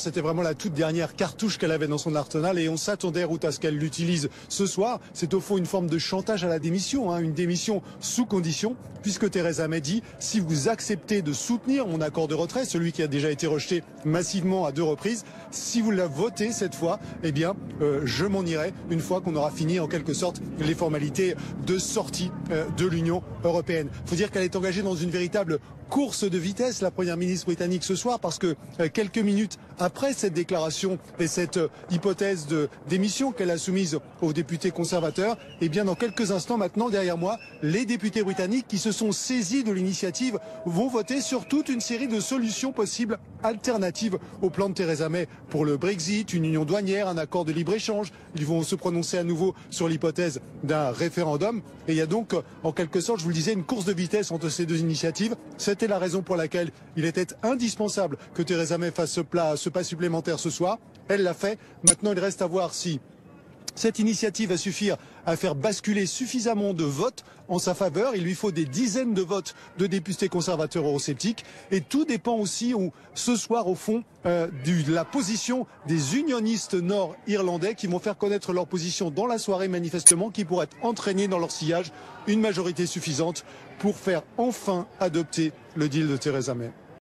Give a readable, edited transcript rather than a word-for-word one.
c'était vraiment la toute dernière cartouche qu'elle avait dans son arsenal et on s'attendait à ce qu'elle l'utilise ce soir. C'est au fond une forme de chantage à la démission, une démission sous condition, puisque Theresa May dit si vous acceptez de soutenir mon accord de retrait, celui qui a déjà été rejeté massivement à 2 reprises, si vous la votez cette fois, eh bien, je m'en irai une fois qu'on aura fini en quelque sorte les formalités de sortie de l'Union européenne. Il faut dire qu'elle est engagée dans une véritable course de vitesse, la première ministre britannique ce soir, parce que quelques minutes après cette déclaration et cette hypothèse de démission qu'elle a soumise aux députés conservateurs, eh bien dans quelques instants maintenant, derrière moi, les députés britanniques qui se sont saisis de l'initiative vont voter sur toute une série de solutions possibles alternatives au plan de Theresa May pour le Brexit, une union douanière, un accord de libre-échange. Ils vont se prononcer à nouveau sur l'hypothèse d'un référendum. Et il y a donc, en quelque sorte, je vous le disais, une course de vitesse entre ces deux initiatives. C'était la raison pour laquelle il était indispensable que Theresa May fasse ce pas supplémentaire ce soir. Elle l'a fait. Maintenant, il reste à voir si cette initiative va suffire à faire basculer suffisamment de votes en sa faveur. Il lui faut des dizaines de votes de députés conservateurs eurosceptiques. Et tout dépend aussi, ce soir, au fond, de la position des unionistes nord-irlandais qui vont faire connaître leur position dans la soirée, manifestement, qui pourrait entraîner dans leur sillage une majorité suffisante pour faire enfin adopter le deal de Theresa May.